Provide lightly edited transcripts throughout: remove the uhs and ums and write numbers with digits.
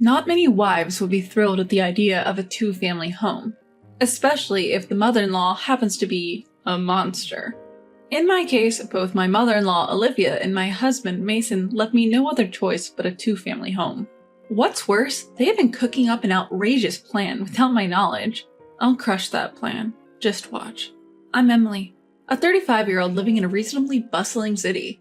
Not many wives would be thrilled at the idea of a two-family home, especially if the mother-in-law happens to be a monster. In my case, both my mother-in-law Olivia and my husband Mason left me no other choice but a two-family home. What's worse, they have been cooking up an outrageous plan without my knowledge. I'll crush that plan. Just watch. I'm Emily, a 35-year-old living in a reasonably bustling city.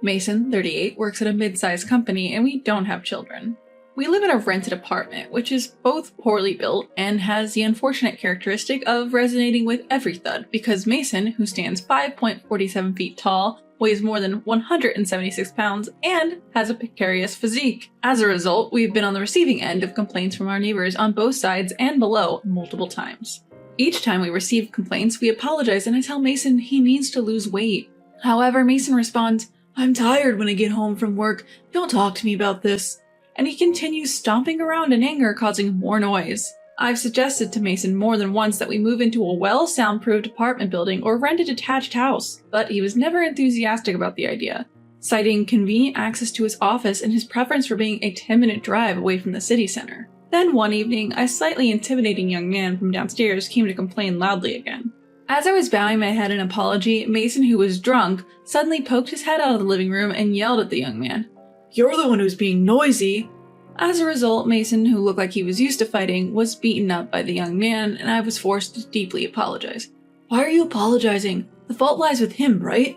Mason, 38, works at a mid-sized company and we don't have children. We live in a rented apartment, which is both poorly built and has the unfortunate characteristic of resonating with every thud because Mason, who stands 5.47 feet tall, weighs more than 176 pounds, and has a precarious physique. As a result, we've been on the receiving end of complaints from our neighbors on both sides and below multiple times. Each time we receive complaints, we apologize and I tell Mason he needs to lose weight. However, Mason responds, "I'm tired when I get home from work, don't talk to me about this." And he continues stomping around in anger, causing more noise. I've suggested to Mason more than once that we move into a well-soundproofed apartment building or rent a detached house, but he was never enthusiastic about the idea, citing convenient access to his office and his preference for being a 10-minute drive away from the city center. Then one evening, a slightly intimidating young man from downstairs came to complain loudly again. As I was bowing my head in apology, Mason, who was drunk, suddenly poked his head out of the living room and yelled at the young man, "You're the one who's being noisy!" As a result, Mason, who looked like he was used to fighting, was beaten up by the young man, and I was forced to deeply apologize. "Why are you apologizing? The fault lies with him, right?"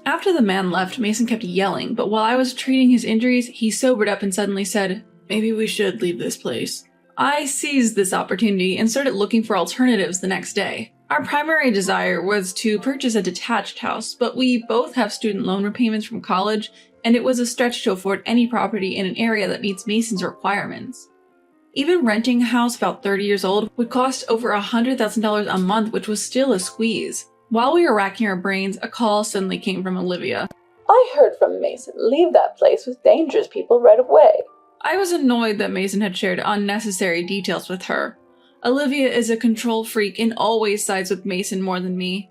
After the man left, Mason kept yelling, but while I was treating his injuries, he sobered up and suddenly said, "Maybe we should leave this place." I seized this opportunity and started looking for alternatives the next day. Our primary desire was to purchase a detached house, but we both have student loan repayments from college, and it was a stretch to afford any property in an area that meets Mason's requirements. Even renting a house about 30 years old would cost over $100,000 a month, which was still a squeeze. While we were racking our brains, a call suddenly came from Olivia. "I heard from Mason. Leave that place with dangerous people right away." I was annoyed that Mason had shared unnecessary details with her. Olivia is a control freak and always sides with Mason more than me.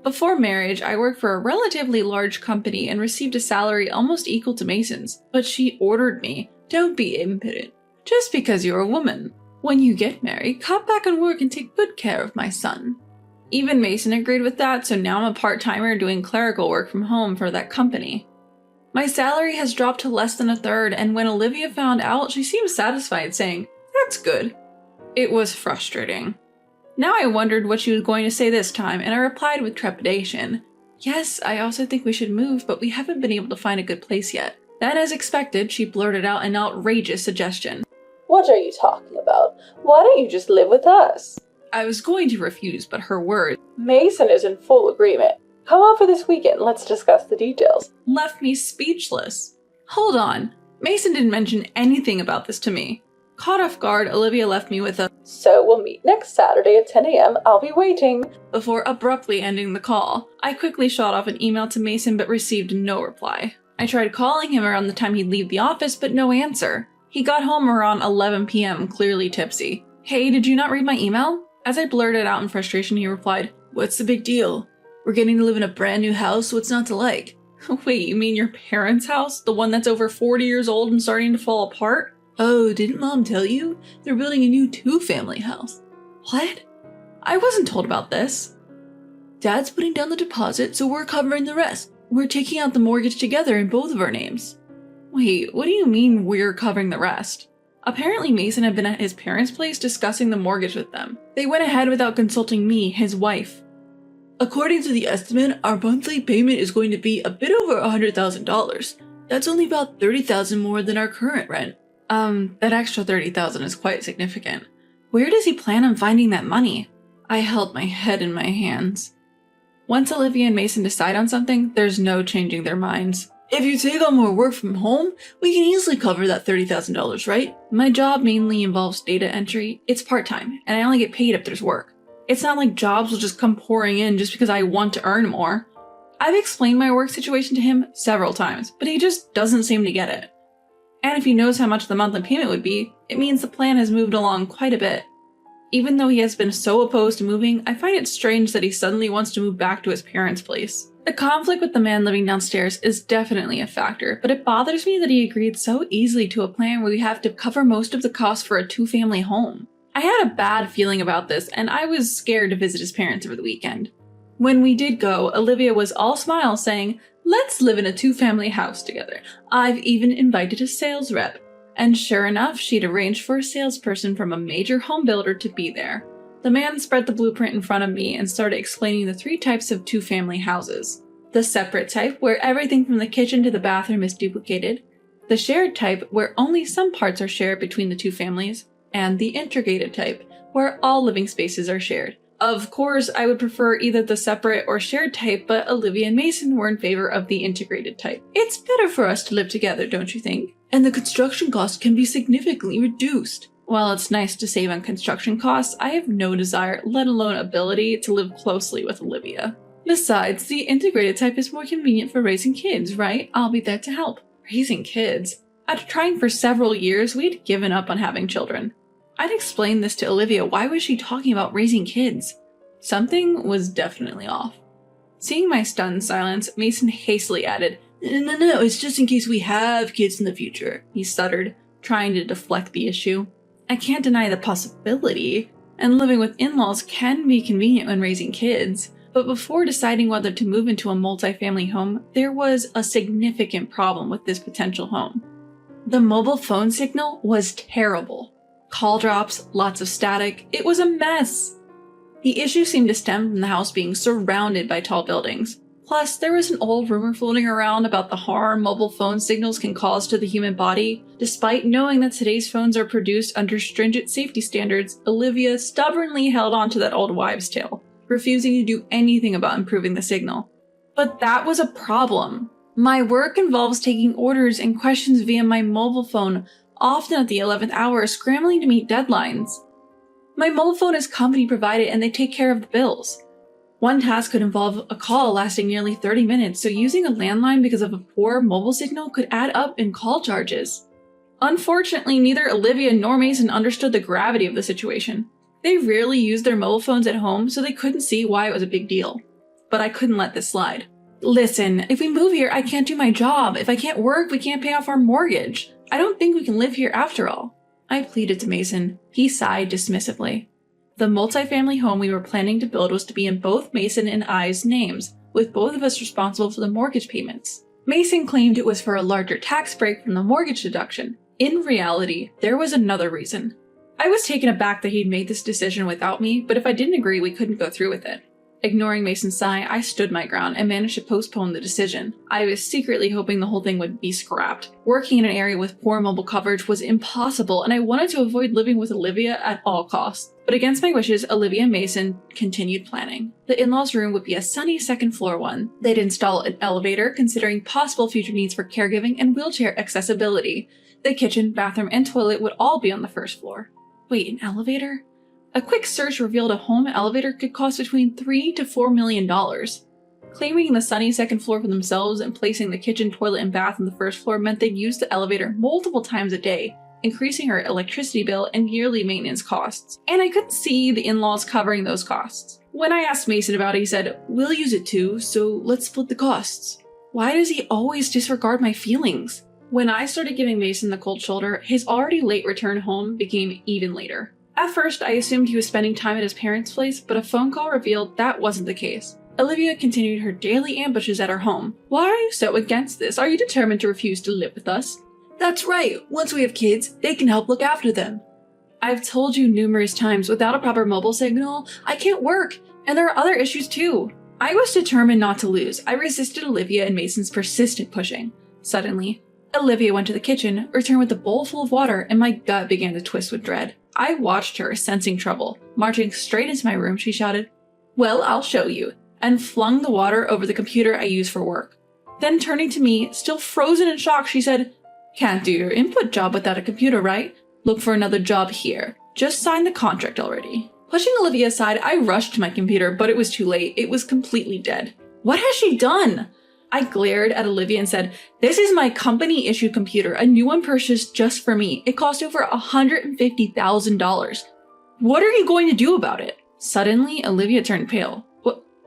Before marriage, I worked for a relatively large company and received a salary almost equal to Mason's, but she ordered me, "Don't be impudent. Just because you're a woman. When you get married, cut back on work and take good care of my son." Even Mason agreed with that, so now I'm a part-timer doing clerical work from home for that company. My salary has dropped to less than a third, and when Olivia found out, she seemed satisfied, saying, "That's good." It was frustrating. Now I wondered what she was going to say this time, and I replied with trepidation, "Yes, I also think we should move, but we haven't been able to find a good place yet." Then, as expected, she blurted out an outrageous suggestion. "What are you talking about? Why don't you just live with us?" I was going to refuse, but her words, "Mason is in full agreement. Come out for this weekend, let's discuss the details," left me speechless. Hold on, Mason didn't mention anything about this to me. Caught off guard, Olivia left me with a, "So we'll meet next Saturday at 10 a.m. I'll be waiting," before abruptly ending the call. I quickly shot off an email to Mason but received no reply. I tried calling him around the time he'd leave the office, but no answer. He got home around 11 p.m., clearly tipsy. "Hey, did you not read my email?" As I blurted out in frustration, he replied, "What's the big deal? We're getting to live in a brand new house, what's not to like?" Wait, you mean your parents' house? The one that's over 40 years old and starting to fall apart? "Oh, didn't Mom tell you? They're building a new two-family house." What? I wasn't told about this. "Dad's putting down the deposit, so we're covering the rest. We're taking out the mortgage together in both of our names." Wait, what do you mean we're covering the rest? Apparently Mason had been at his parents' place discussing the mortgage with them. They went ahead without consulting me, his wife. "According to the estimate, our monthly payment is going to be a bit over $100,000. That's only about $30,000 more than our current rent." That extra $30,000 is quite significant. Where does he plan on finding that money? I held my head in my hands. Once Olivia and Mason decide on something, there's no changing their minds. "If you take on more work from home, we can easily cover that $30,000, right?" My job mainly involves data entry. It's part-time, and I only get paid if there's work. It's not like jobs will just come pouring in just because I want to earn more. I've explained my work situation to him several times, but he just doesn't seem to get it. And if he knows how much the monthly payment would be, it means the plan has moved along quite a bit. Even though he has been so opposed to moving, I find it strange that he suddenly wants to move back to his parents' place. The conflict with the man living downstairs is definitely a factor, but it bothers me that he agreed so easily to a plan where we have to cover most of the cost for a two-family home. I had a bad feeling about this, and I was scared to visit his parents over the weekend. When we did go, Olivia was all smiles saying, "Let's live in a two-family house together. I've even invited a sales rep." And sure enough, she'd arranged for a salesperson from a major home builder to be there. The man spread the blueprint in front of me and started explaining the 3 types of two-family houses. The separate type, where everything from the kitchen to the bathroom is duplicated. The shared type, where only some parts are shared between the two families. And the integrated type, where all living spaces are shared. Of course, I would prefer either the separate or shared type, but Olivia and Mason were in favor of the integrated type. It's better for us to live together, don't you think? And the construction cost can be significantly reduced. While it's nice to save on construction costs, I have no desire, let alone ability, to live closely with Olivia. Besides, the integrated type is more convenient for raising kids, right? I'll be there to help. Raising kids? After trying for several years, we'd given up on having children. I'd explained this to Olivia. Why was she talking about raising kids? Something was definitely off. Seeing my stunned silence, Mason hastily added, No, it's just in case we have kids in the future," he stuttered, trying to deflect the issue. I can't deny the possibility, and living with in-laws can be convenient when raising kids, but before deciding whether to move into a multi-family home, there was a significant problem with this potential home. The mobile phone signal was terrible. Call drops, lots of static, it was a mess. The issue seemed to stem from the house being surrounded by tall buildings. Plus, there was an old rumor floating around about the harm mobile phone signals can cause to the human body. Despite knowing that today's phones are produced under stringent safety standards, Olivia stubbornly held on to that old wives' tale, refusing to do anything about improving the signal. But that was a problem. My work involves taking orders and questions via my mobile phone, often at the 11th hour, scrambling to meet deadlines. My mobile phone is company provided and they take care of the bills. One task could involve a call lasting nearly 30 minutes, so using a landline because of a poor mobile signal could add up in call charges. Unfortunately, neither Olivia nor Mason understood the gravity of the situation. They rarely used their mobile phones at home, so they couldn't see why it was a big deal. But I couldn't let this slide. Listen, if we move here, I can't do my job. If I can't work, we can't pay off our mortgage. I don't think we can live here after all. I pleaded to Mason. He sighed dismissively. The multi-family home we were planning to build was to be in both Mason and I's names, with both of us responsible for the mortgage payments. Mason claimed it was for a larger tax break from the mortgage deduction. In reality, there was another reason. I was taken aback that he'd made this decision without me, but if I didn't agree, we couldn't go through with it. Ignoring Mason's sigh, I stood my ground and managed to postpone the decision. I was secretly hoping the whole thing would be scrapped. Working in an area with poor mobile coverage was impossible, and I wanted to avoid living with Olivia at all costs. But against my wishes, Olivia and Mason continued planning. The in-laws' room would be a sunny second-floor one. They'd install an elevator, considering possible future needs for caregiving and wheelchair accessibility. The kitchen, bathroom, and toilet would all be on the first floor. Wait, an elevator? A quick search revealed a home elevator could cost between $3 to $4 million. Claiming the sunny second floor for themselves and placing the kitchen, toilet, and bath on the first floor meant they'd use the elevator multiple times a day, increasing our electricity bill and yearly maintenance costs. And I couldn't see the in-laws covering those costs. When I asked Mason about it, he said, "We'll use it too, so let's split the costs." Why does he always disregard my feelings? When I started giving Mason the cold shoulder, his already late return home became even later. At first, I assumed he was spending time at his parents' place, but a phone call revealed that wasn't the case. Olivia continued her daily ambushes at our home. "Why are you so against this? Are you determined to refuse to live with us?" "That's right. Once we have kids, they can help look after them." "I've told you numerous times, without a proper mobile signal, I can't work, and there are other issues too." I was determined not to lose. I resisted Olivia and Mason's persistent pushing. Suddenly, Olivia went to the kitchen, returned with a bowl full of water, and my gut began to twist with dread. I watched her, sensing trouble. Marching straight into my room, she shouted, "Well, I'll show you," and flung the water over the computer I use for work. Then turning to me, still frozen in shock, she said, "Can't do your input job without a computer, right? Look for another job here. Just sign the contract already." Pushing Olivia aside, I rushed to my computer, but it was too late. It was completely dead. What has she done? I glared at Olivia and said, "This is my company-issued computer, a new one purchased just for me. It cost over $150,000. What are you going to do about it?" Suddenly, Olivia turned pale.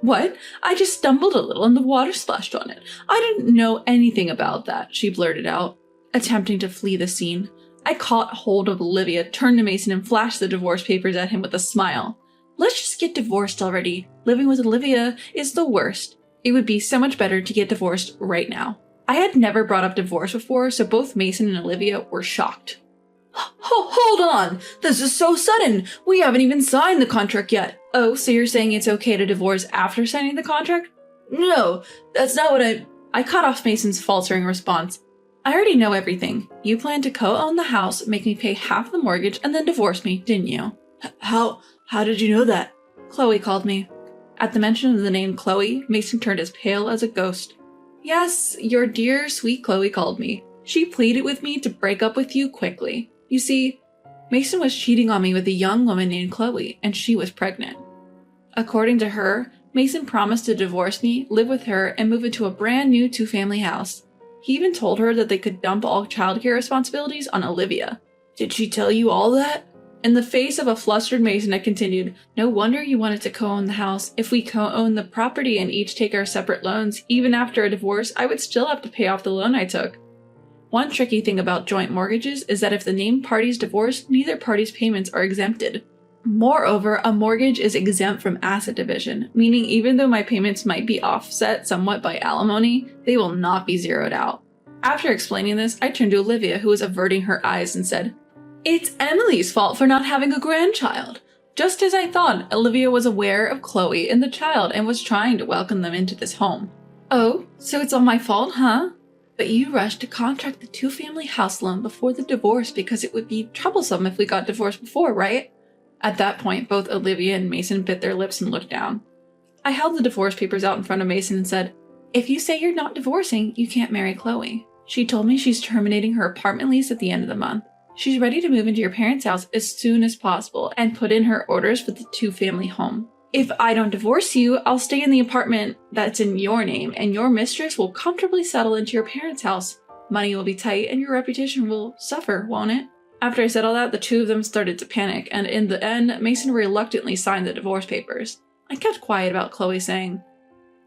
What? I just stumbled a little and the water splashed on it. I didn't know anything about that, she blurted out, attempting to flee the scene. I caught hold of Olivia, turned to Mason, and flashed the divorce papers at him with a smile. Let's just get divorced already. Living with Olivia is the worst. It would be so much better to get divorced right now. I had never brought up divorce before, so both Mason and Olivia were shocked. Hold on! This is so sudden! We haven't even signed the contract yet! Oh, so you're saying it's okay to divorce after signing the contract? No, that's not what I cut off Mason's faltering response. I already know everything. You plan to co-own the house, make me pay half the mortgage, and then divorce me, didn't you? How did you know that? Chloe called me. At the mention of the name Chloe, Mason turned as pale as a ghost. Yes, your dear, sweet Chloe called me. She pleaded with me to break up with you quickly. You see, Mason was cheating on me with a young woman named Chloe, and she was pregnant. According to her, Mason promised to divorce me, live with her, and move into a brand new 2-family house. He even told her that they could dump all childcare responsibilities on Olivia. Did she tell you all that? In the face of a flustered Mason, I continued, no wonder you wanted to co-own the house. If we co-own the property and each take our separate loans, even after a divorce, I would still have to pay off the loan I took. One tricky thing about joint mortgages is that if the named parties divorce, neither party's payments are exempted. Moreover, a mortgage is exempt from asset division, meaning even though my payments might be offset somewhat by alimony, they will not be zeroed out. After explaining this, I turned to Olivia, who was averting her eyes, and said, It's Emily's fault for not having a grandchild. Just as I thought, Olivia was aware of Chloe and the child and was trying to welcome them into this home. Oh, so it's all my fault, huh? But you rushed to contract the 2-family house loan before the divorce because it would be troublesome if we got divorced before, right? At that point, both Olivia and Mason bit their lips and looked down. I held the divorce papers out in front of Mason and said, If you say you're not divorcing, you can't marry Chloe. She told me she's terminating her apartment lease at the end of the month. She's ready to move into your parents' house as soon as possible and put in her orders for the 2-family home. If I don't divorce you, I'll stay in the apartment that's in your name, and your mistress will comfortably settle into your parents' house. Money will be tight, and your reputation will suffer, won't it? After I said all that, the two of them started to panic, and in the end, Mason reluctantly signed the divorce papers. I kept quiet about Chloe saying,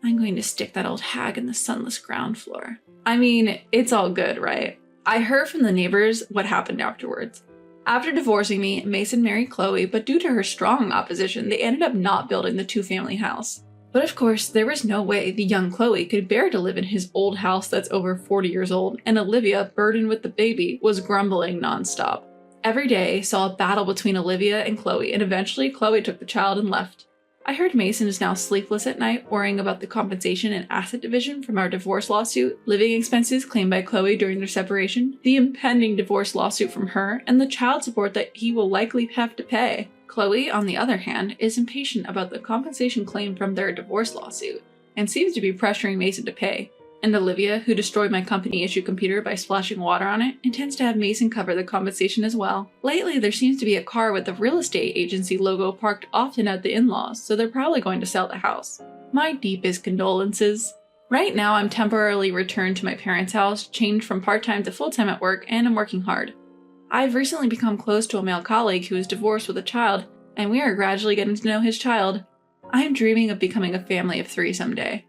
I'm going to stick that old hag in the sunless ground floor. I mean, it's all good, right? I heard from the neighbors what happened afterwards. After divorcing me, Mason married Chloe, but due to her strong opposition, they ended up not building the 2-family house. But of course, there was no way the young Chloe could bear to live in his old house that's over 40 years old, and Olivia, burdened with the baby, was grumbling nonstop. Every day saw a battle between Olivia and Chloe, and eventually Chloe took the child and left. I heard Mason is now sleepless at night, worrying about the compensation and asset division from our divorce lawsuit, living expenses claimed by Chloe during their separation, the impending divorce lawsuit from her, and the child support that he will likely have to pay. Chloe, on the other hand, is impatient about the compensation claimed from their divorce lawsuit, and seems to be pressuring Mason to pay. And Olivia, who destroyed my company-issued computer by splashing water on it, intends to have Mason cover the compensation as well. Lately, there seems to be a car with the real estate agency logo parked often at the in-laws, so they're probably going to sell the house. My deepest condolences. Right now, I'm temporarily returned to my parents' house, changed from part-time to full-time at work, and I'm working hard. I've recently become close to a male colleague who is divorced with a child, and we are gradually getting to know his child. I am dreaming of becoming a family of 3 someday.